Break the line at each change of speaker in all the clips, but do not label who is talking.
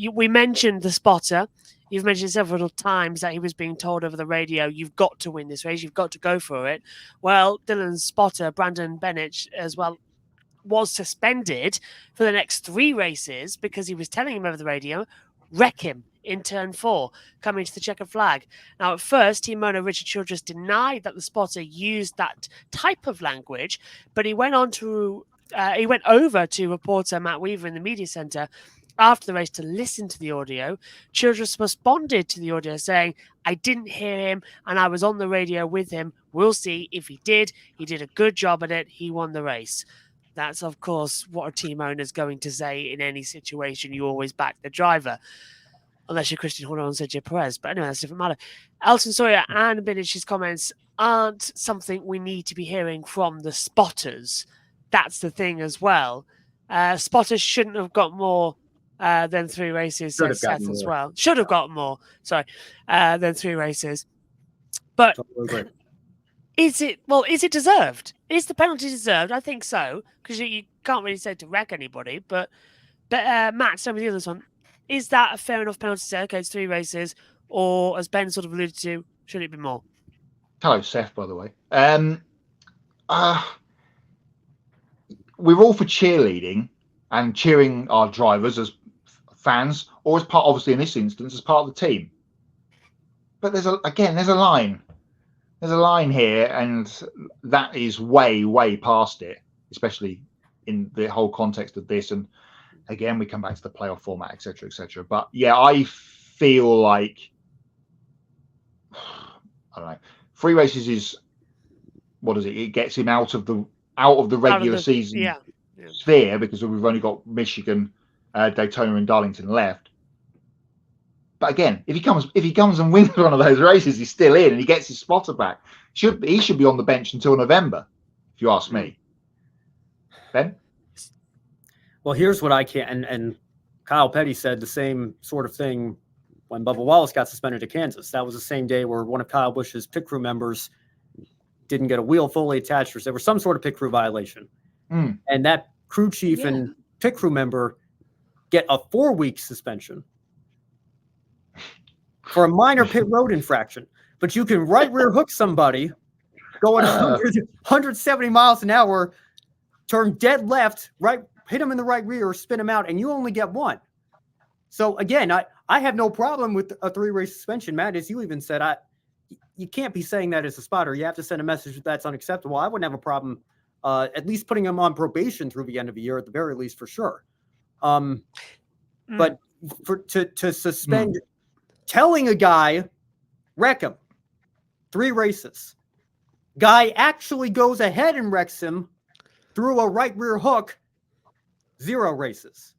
we mentioned the spotter. You've mentioned several times that he was being told over the radio, you've got to win this race, you've got to go for it. Well, Dillon's spotter, Brandon Benesch, as well, was suspended for the next 3 races because he was telling him over the radio, wreck him in turn 4, coming to the checkered flag. Now, at first, team owner Richard Childress denied that the spotter used that type of language, but he went over to reporter Matt Weaver in the media centre after the race to listen to the audio. Childress responded to the audio saying, I didn't hear him and I was on the radio with him. We'll see if he did. He did a good job at it. He won the race. That's, of course, what a team owner is going to say in any situation. You always back the driver. Unless you're Christian Horner and Sergio Perez. But anyway, that's a different matter. Elton Sawyer and Benesch's comments aren't something we need to be hearing from the spotters. That's the thing as well. Spotters shouldn't have got more than 3 races, says Seth as well. Should have got more, than 3 races. But is it deserved? Is the penalty deserved? I think so, because you can't really say to wreck anybody. But Matt, some of the others on, is that a fair enough penalty to say, okay, it's 3 races, or as Ben sort of alluded to, should it be more?
Hello, Seth, by the way. We're all for cheerleading and cheering our drivers as fans, or as part, obviously in this instance, as part of the team. But there's a line. There's a line here, and that is way, way past it, especially in the whole context of this. And again, we come back to the playoff format, etc., etc. But yeah, I feel like, I don't know, 3 races is, what is it? It gets him out of the regular season sphere, because we've only got Michigan, Daytona, and Darlington left. But again, if he comes and wins one of those races, he's still in and he gets his spotter back. He should be on the bench until November, if you ask me. Ben?
Well, here's what I can, and Kyle Petty said the same sort of thing when Bubba Wallace got suspended at Kansas. That was the same day where one of Kyle Busch's pit crew members didn't get a wheel fully attached, or there was some sort of pit crew violation. And that crew chief and pit crew member get a 4-week suspension for a minor pit road infraction. But you can right rear hook somebody going 170 miles an hour, turn dead left, right, hit him in the right rear, spin him out, and you only get 1. So again, I have no problem with a 3-race suspension, Matt. As you even said, you can't be saying that as a spotter. You have to send a message that that's unacceptable. I wouldn't have a problem at least putting him on probation through the end of the year, at the very least, for sure. But to suspend, telling a guy, wreck him, 3 races. Guy actually goes ahead and wrecks him through a right rear hook, 0 races.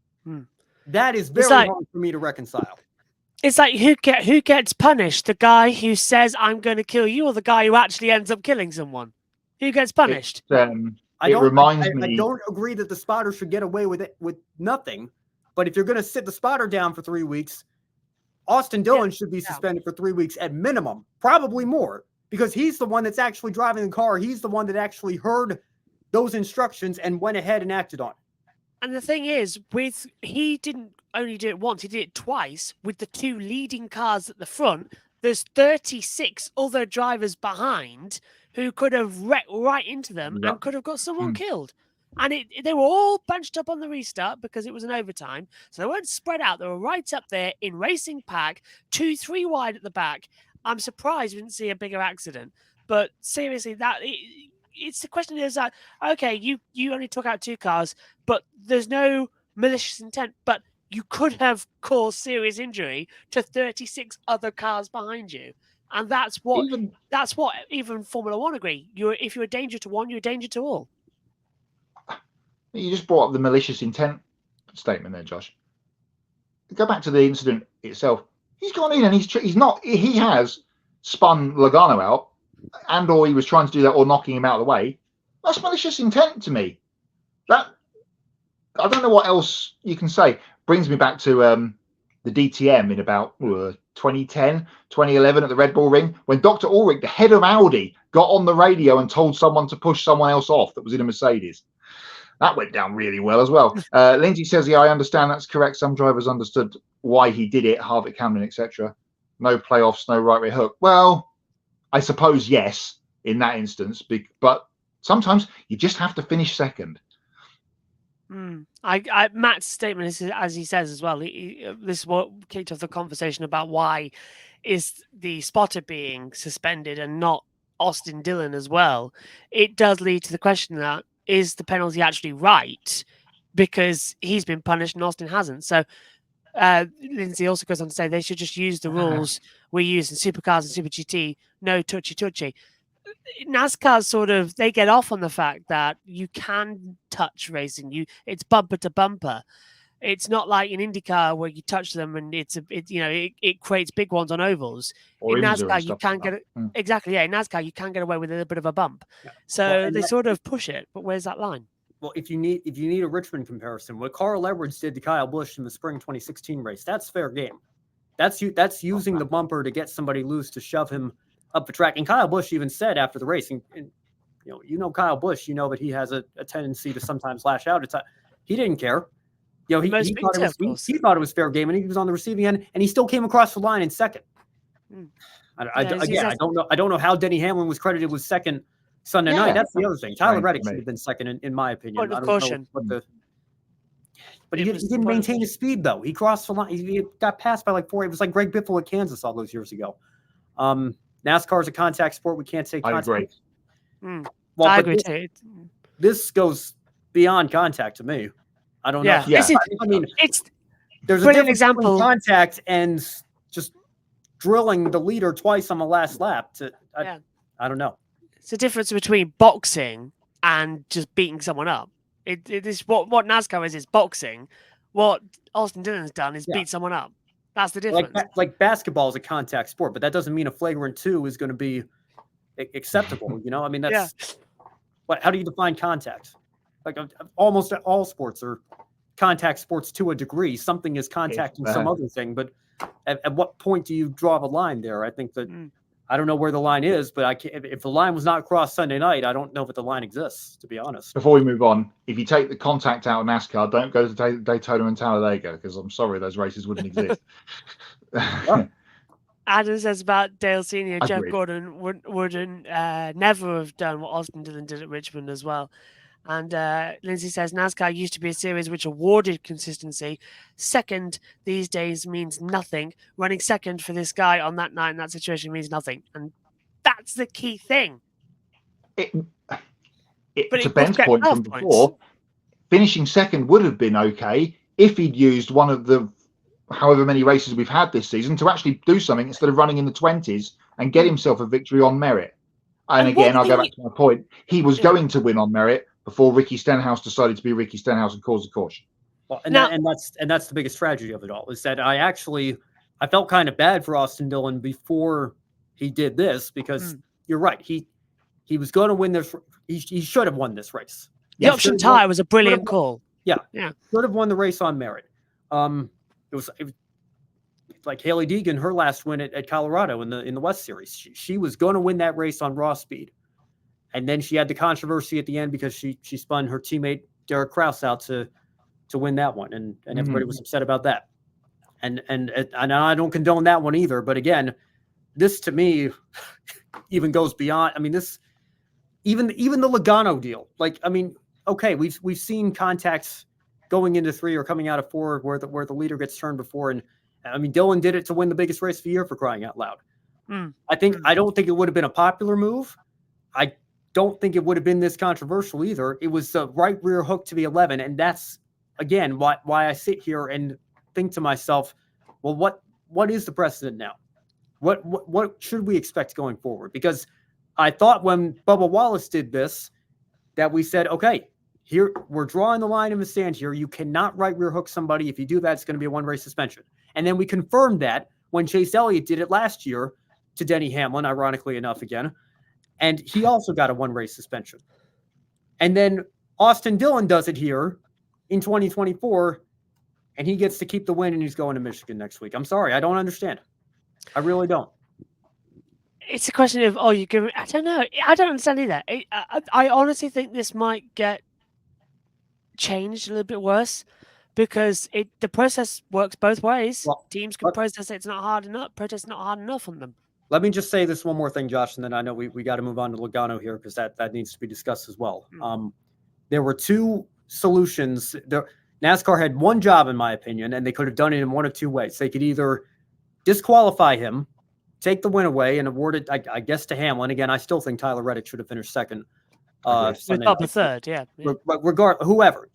That is very hard for me to reconcile.
It's like who gets punished? The guy who says I'm going to kill you, or the guy who actually ends up killing someone? Who gets punished?
I don't agree that the spotter should get away with it with nothing. But if you're going to sit the spotter down for 3 weeks, Austin Dillon should be suspended for 3 weeks at minimum, probably more, because he's the one that's actually driving the car. He's the one that actually heard those instructions and went ahead and acted on it.
And the thing is, he didn't only do it once, he did it twice with the 2 leading cars at the front. There's 36 other drivers behind who could have wrecked right into them and could have got someone killed. And they were all bunched up on the restart because it was an overtime. So they weren't spread out. They were right up there in racing pack, 2-3 wide at the back. I'm surprised we didn't see a bigger accident. But seriously, it's the question is that, okay, you only took out 2 cars, but there's no malicious intent. But you could have caused serious injury to 36 other cars behind you. And that's what even Formula One agree. If you're a danger to one, you're a danger to all.
You just brought up the malicious intent statement there, Josh. Go back to the incident itself. He's gone in and he has spun Logano out, or he was trying to do that, or knocking him out of the way. That's malicious intent to me. That, I don't know what else you can say. Brings me back to the DTM in about 2010, 2011 at the Red Bull Ring, when Dr. Ulrich, the head of Audi, got on the radio and told someone to push someone else off that was in a Mercedes. That went down really well as well. Lindsay says, yeah, I understand that's correct. Some drivers understood why he did it, Harvick, Hamlin, etc. No playoffs, no right rear hook. Well, I suppose yes in that instance, but sometimes you just have to finish second.
Matt's statement is, as he says as well, this is what kicked off the conversation about why is the spotter being suspended and not Austin Dillon as well. It does lead to the question that is the penalty actually right, because he's been punished and Austin hasn't. So Lindsay also goes on to say they should just use the rules we use in supercars and super GT, no touchy. NASCAR sort of, they get off on the fact that you can touch racing. It's bumper to bumper. It's not like in IndyCar where you touch them and it creates big ones on ovals.
Or
in
injury
NASCAR
and
you
stuff
can
like
get
that.
it exactly. Yeah, in NASCAR you can get away with a little bit of a bump.
Yeah.
So they sort of push it, but where's that line?
Well, if you need a Richmond comparison, what Carl Edwards did to Kyle Busch in the spring 2016 race, that's fair game. That's using the bumper to get somebody loose to shove him up the track. And Kyle Busch even said after the race, and Kyle Busch, that he has a tendency to sometimes lash out. He didn't care. He thought it was fair game, and he was on the receiving end, and he still came across the line in second. I don't know how Denny Hamlin was credited with second Sunday night. That's the other thing. Tyler Reddick should have been second, in my opinion.
Point of caution.
But he didn't maintain his speed, though. He crossed the line. He got passed by like 4. It was like Greg Biffle at Kansas all those years ago. NASCAR is a contact sport. We can't say contact.
I agree.
Well,
I agree too.
This goes beyond contact to me. I don't know.
Yeah.
I mean, there's a
brilliant
difference
example.
between contact and just drilling the leader twice on the last lap. I don't know.
It's a difference between boxing and just beating someone up. It is what NASCAR is boxing. What Austin Dillon's done is beat someone up. That's the difference.
Like basketball is a contact sport, but that doesn't mean a flagrant 2 is going to be acceptable. I mean, that's how do you define contact? Like almost all sports are contact sports to a degree. Something is contacting some other thing, but at what point do you draw the line there? I think that I don't know where the line is, but if the line was not crossed Sunday night, I don't know if the line exists, to be honest.
Before we move on, if you take the contact out of NASCAR, don't go to Daytona and Talladega, because I'm sorry, those races wouldn't exist.
Adam says about Dale Sr. Jeff
Agreed.
Gordon wouldn't never have done what Austin Dillon did at Richmond as well. And Lindsay says NASCAR used to be a series which awarded consistency. Second these days means nothing. Running second for this guy on that night in that situation means nothing. And that's the key thing.
To Ben's point from before, finishing second would have been okay if he'd used one of the however many races we've had this season to actually do something instead of running in the 20s and get himself a victory on merit. And again, I'll go back to my point. He was going to win on merit before Ricky Stenhouse decided to be Ricky Stenhouse and cause a caution.
Well, that's the biggest tragedy of it all, is that I felt kind of bad for Austin Dillon before he did this, because you're right. He was going to win this. He should have won this race.
The option tie was a brilliant call.
Yeah. Should have won the race on merit. It was like Haley Deegan, her last win at Colorado in the West Series. She was going to win that race on raw speed. And then she had the controversy at the end because she spun her teammate Derek Kraus out to win that one, and everybody was upset about that. And I don't condone that one either. But again, this to me even goes beyond. I mean, this even the Logano deal. Like, I mean, okay, we've seen contacts going into 3 or coming out of 4 where the leader gets turned before, and I mean, Dillon did it to win the biggest race of the year, for crying out loud. I don't think it would have been a popular move. I don't think it would have been this controversial either. It was the right rear hook to the 11. And that's, again, why I sit here and think to myself, well, what is the precedent now? What should we expect going forward? Because I thought when Bubba Wallace did this, that we said, okay, here we're drawing the line in the sand here. You cannot right rear hook somebody. If you do that, it's going to be a 1-race suspension. And then we confirmed that when Chase Elliott did it last year to Denny Hamlin, ironically enough again. And he also got a 1-race suspension. And then Austin Dillon does it here in 2024, and he gets to keep the win, and he's going to Michigan next week. I'm sorry. I don't understand. I really don't.
It's a question of, I don't know. I don't understand either. I honestly think this might get changed a little bit worse, because the process works both ways.
Well,
Teams can protest it's not hard enough. Protest not hard enough on them.
Let me just say this one more thing, Josh, and then I know we got to move on to Logano here because that needs to be discussed as well. There were two solutions. NASCAR had one job, in my opinion, and they could have done it in one of two ways. They could either disqualify him, take the win away, and award it, I guess, to Hamlin. Again, I still think Tyler Reddick should have finished second.
With Bob third, yeah.
But whoever.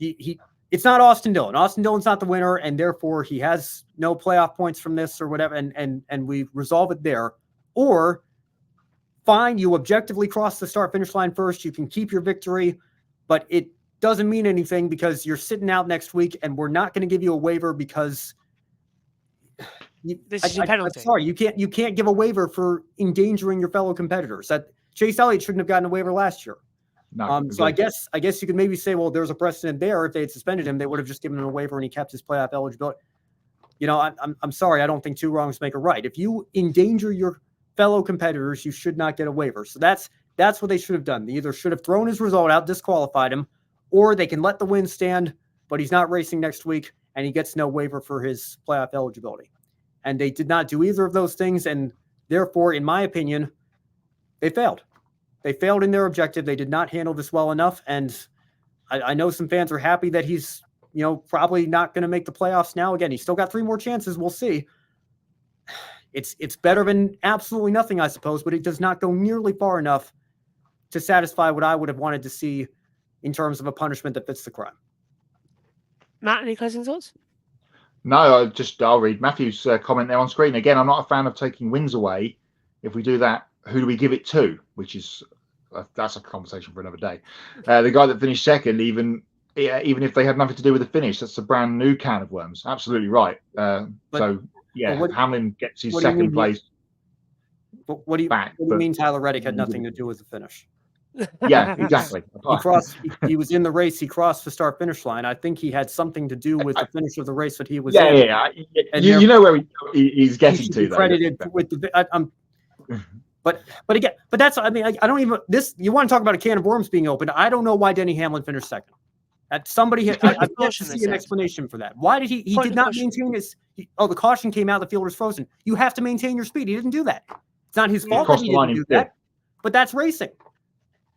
It's not Austin Dillon. Austin Dillon's not the winner, and therefore he has no playoff points from this or whatever, and we resolve it there. Or, fine, you objectively cross the start-finish line first. You can keep your victory, but it doesn't mean anything because you're sitting out next week, and we're not going to give you a waiver because
this is your penalty.
I'm sorry, you can't give a waiver for endangering your fellow competitors. That Chase Elliott shouldn't have gotten a waiver last year.
No,
so I guess you could maybe say, well, there's a precedent there. If they had suspended him, they would have just given him a waiver and he kept his playoff eligibility. You know, I'm sorry, I don't think two wrongs make a right. If you endanger your fellow competitors, you should not get a waiver. So that's what they should have done. They either should have thrown his result out, disqualified him, or they can let the win stand, but he's not racing next week and he gets no waiver for his playoff eligibility. And they did not do either of those things, and therefore, in my opinion, they failed. They failed in their objective. They did not handle this well enough, and I know some fans are happy that he's, probably not going to make the playoffs now. Again, he's still got 3 more chances. We'll see. It's better than absolutely nothing, I suppose, but it does not go nearly far enough to satisfy what I would have wanted to see in terms of a punishment that fits the crime.
Matt, any closing thoughts?
No, I'll read Matthew's comment there on screen. Again, I'm not a fan of taking wins away. If we do that, who do we give it to? Which is, that's a conversation for another day. The guy that finished second, even if they had nothing to do with the finish, that's a brand new can of worms. Absolutely right. Hamlin gets his second place.
What do you mean Tyler Reddick had nothing to do with the finish?
Yeah, exactly.
He was in the race. He crossed the start-finish line. I think he had something to do with the finish of the race that he was in.
Yeah. You know where he's getting to.
Credited with the. But that's, I don't even, you want to talk about a can of worms being opened. I don't know why Denny Hamlin finished second. Somebody I've yet to see an explanation for that. Why did he did not maintain the caution came out, the field was frozen. You have to maintain your speed. He didn't do that. It's not his fault that he didn't do that, but that's racing.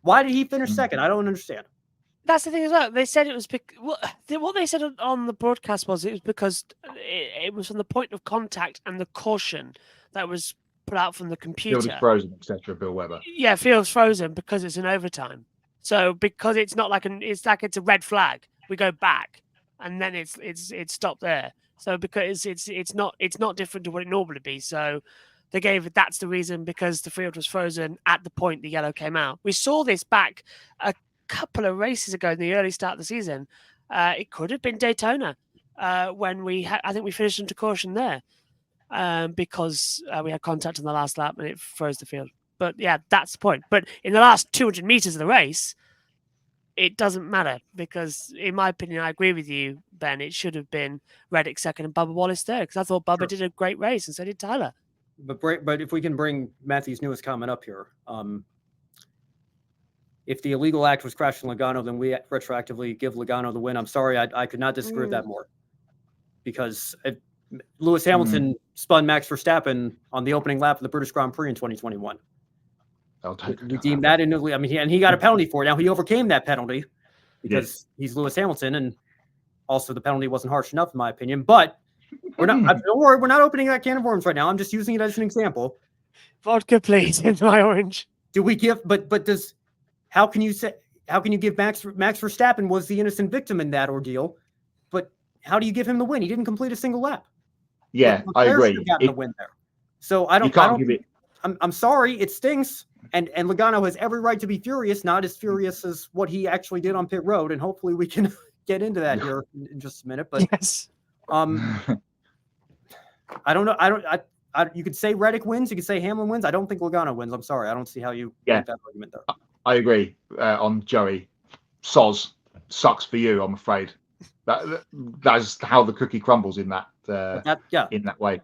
Why did he finish second? I don't understand.
That's the thing as well. They said it was what they said on the broadcast was it was because it was from the point of contact and the caution that was put out from the computer.
Field is frozen, etc. Bill Webber.
Yeah, field's frozen because it's an overtime. So because it's not like it's a red flag, we go back and then it's stopped there. So because it's not different to what it normally be. So they gave it. That's the reason, because the field was frozen at the point the yellow came out. We saw this back a couple of races ago in the early start of the season. It could have been Daytona when I think we finished into caution there because we had contact on the last lap and it froze the field. But yeah, that's the point. But in the last 200 meters of the race, it doesn't matter because, in my opinion, I agree with you, Ben. It should have been Reddick second and Bubba Wallace third because I thought Bubba did a great race and so did Tyler.
But if we can bring Matthew's newest comment up here, if the illegal act was crashing Logano, then we retroactively give Logano the win. I'm sorry, I could not disagree with that more, because Lewis Hamilton spun Max Verstappen on the opening lap of the British Grand Prix in 2021. We deemed that in Italy. I mean, and he got a penalty for it. Now he overcame that penalty because he's Lewis Hamilton, and also the penalty wasn't harsh enough, in my opinion. But we're not. Don't worry, we're not opening that can of worms right now. I'm just using it as an example.
Vodka, please, in my orange.
Do we give? But how can you give Max Verstappen was the innocent victim in that ordeal? But how do you give him the win? He didn't complete a single lap.
Yeah, I agree.
Gotten the win there. So I don't give it. I'm sorry, it stinks. And Logano has every right to be furious, not as furious as what he actually did on pit road. And hopefully we can get into that here in just a minute. But
yes.
I don't know. You could say Reddick wins. You could say Hamlin wins. I don't think Logano wins. I'm sorry. I don't see how you make that argument there.
I agree on Joey. Soz sucks for you, I'm afraid. That's how the cookie crumbles in that in that way.